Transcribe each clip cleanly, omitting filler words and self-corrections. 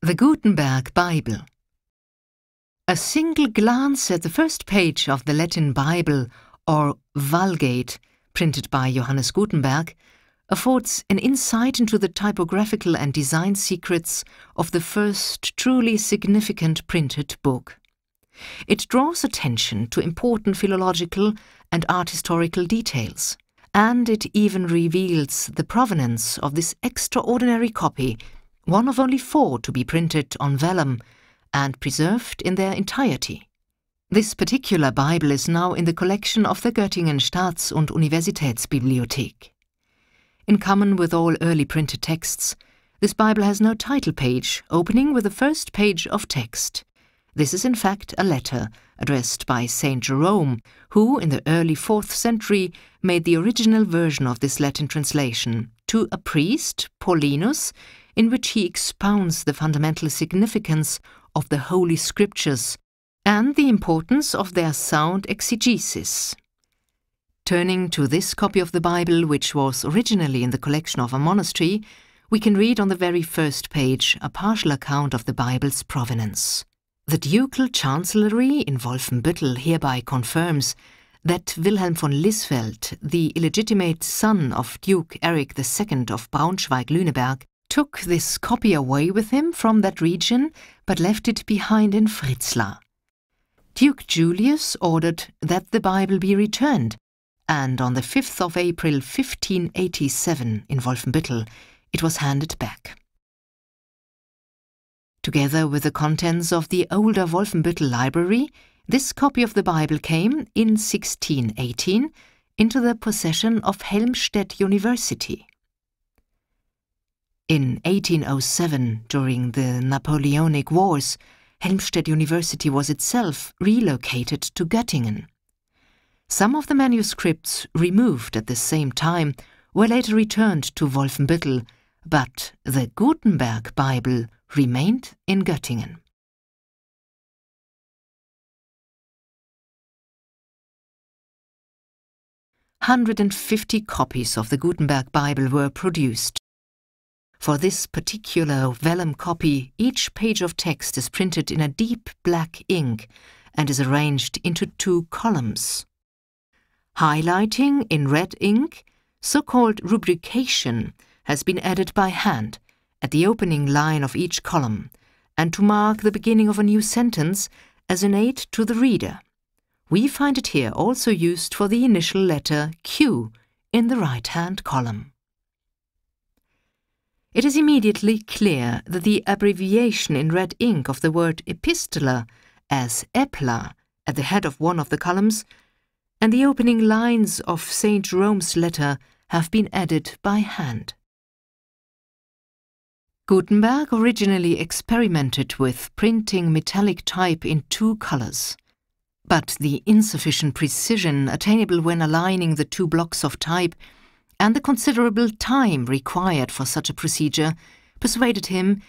The Gutenberg Bible. A single glance at the first page of the Latin Bible, or Vulgate, printed by Johannes Gutenberg, affords an insight into the typographical and design secrets of the first truly significant printed book. It draws attention to important philological and art historical details, and it even reveals the provenance of this extraordinary copy, one of only 4 to be printed on vellum and preserved in their entirety. This particular Bible is now in the collection of the Göttingen Staats- und Universitätsbibliothek. In common with all early printed texts, this Bible has no title page, opening with the first page of text. This is in fact a letter addressed by Saint Jerome, who in the early 4th century made the original version of this Latin translation to a priest, Paulinus, in which he expounds the fundamental significance of the Holy Scriptures and the importance of their sound exegesis. Turning to this copy of the Bible, which was originally in the collection of a monastery, we can read on the very first page a partial account of the Bible's provenance. The ducal chancellery in Wolfenbüttel hereby confirms that Wilhelm von Liesfeld, the illegitimate son of Duke Eric II of Braunschweig-Lüneburg, took this copy away with him from that region, but left it behind in Fritzlar. Duke Julius ordered that the Bible be returned, and on the 5th of April 1587 in Wolfenbüttel, it was handed back. Together with the contents of the older Wolfenbüttel library, this copy of the Bible came, in 1618, into the possession of Helmstedt University. In 1807, during the Napoleonic Wars, Helmstedt University was itself relocated to Göttingen. Some of the manuscripts removed at the same time were later returned to Wolfenbüttel, but the Gutenberg Bible remained in Göttingen. "150 copies of the Gutenberg Bible were produced. For this particular vellum copy, each page of text is printed in a deep black ink and is arranged into 2 columns. Highlighting in red ink, so-called rubrication, has been added by hand at the opening line of each column, and to mark the beginning of a new sentence as an aid to the reader. We find it here also used for the initial letter Q in the right-hand column. It is immediately clear that the abbreviation in red ink of the word epistola as epla at the head of one of the columns and the opening lines of St. Jerome's letter have been added by hand. Gutenberg originally experimented with printing metallic type in 2 colors, but the insufficient precision attainable when aligning the 2 blocks of type and the considerable time required for such a procedure persuaded him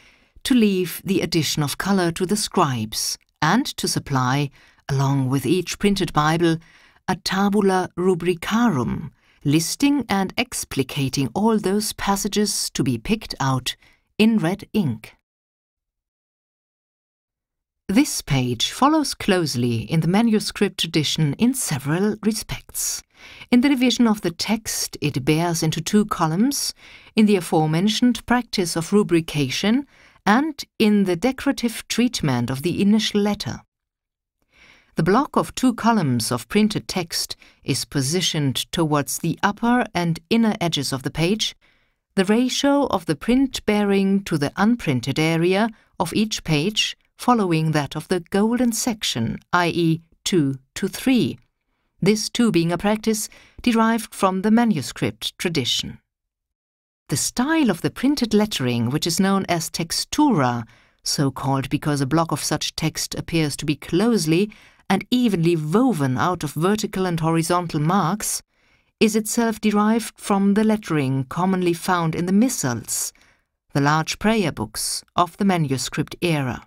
to leave the addition of color to the scribes and to supply, along with each printed Bible, a tabula rubricarum, listing and explicating all those passages to be picked out in red ink. This page follows closely in the manuscript tradition in several respects. In the division of the text, it bears into 2 columns, in the aforementioned practice of rubrication, and in the decorative treatment of the initial letter. The block of 2 columns of printed text is positioned towards the upper and inner edges of the page, the ratio of the print bearing to the unprinted area of each page following that of the golden section, i.e. 2:3, this too being a practice derived from the manuscript tradition. The style of the printed lettering, which is known as textura, so called because a block of such text appears to be closely and evenly woven out of vertical and horizontal marks, is itself derived from the lettering commonly found in the missals, the large prayer books of the manuscript era.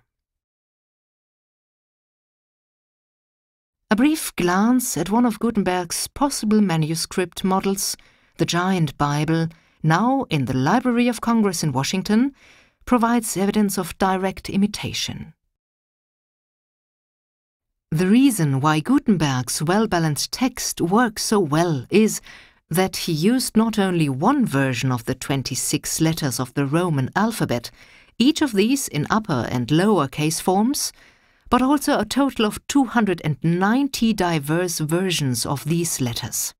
A brief glance at one of Gutenberg's possible manuscript models, the Giant Bible, now in the Library of Congress in Washington, provides evidence of direct imitation. The reason why Gutenberg's well-balanced text works so well is that he used not only one version of the 26 letters of the Roman alphabet, each of these in upper and lower case forms, but also a total of 290 diverse versions of these letters.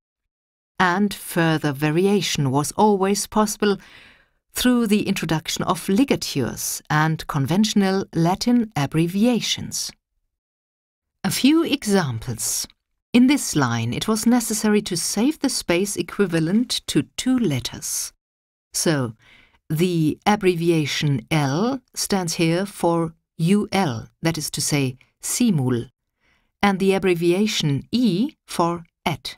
And further variation was always possible through the introduction of ligatures and conventional Latin abbreviations. A few examples. In this line, it was necessary to save the space equivalent to 2 letters. So, the abbreviation L stands here for UL, that is to say, simul, and the abbreviation E for et.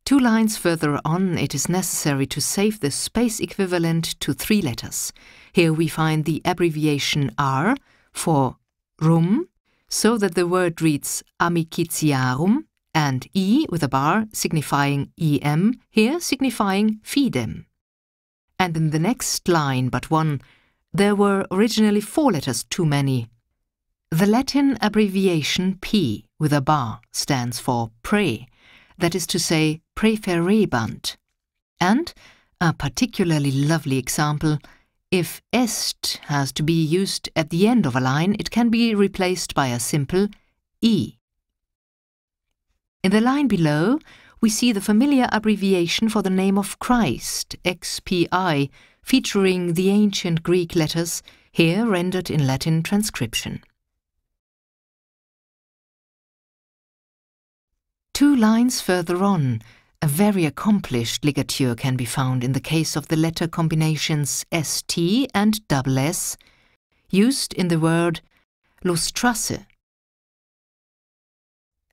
2 lines further on, it is necessary to save the space equivalent to 3 letters. Here we find the abbreviation R for rum, so that the word reads amicitiarum, and E with a bar signifying em, here signifying fidem. And in the next line but one, there were originally 4 letters too many. The Latin abbreviation P with a bar stands for pre, that is to say preferebant. And, a particularly lovely example, if est has to be used at the end of a line, it can be replaced by a simple E. In the line below, we see the familiar abbreviation for the name of Christ, XPI, featuring the ancient Greek letters, here rendered in Latin transcription. 2 lines further on, a very accomplished ligature can be found in the case of the letter combinations ST and SS, used in the word Lustrasse.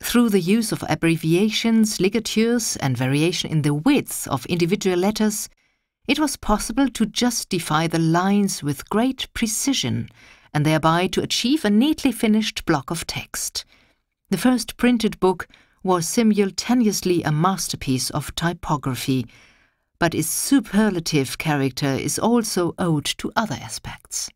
Through the use of abbreviations, ligatures, and variation in the width of individual letters, it was possible to justify the lines with great precision and thereby to achieve a neatly finished block of text. The first printed book was simultaneously a masterpiece of typography, but its superlative character is also owed to other aspects.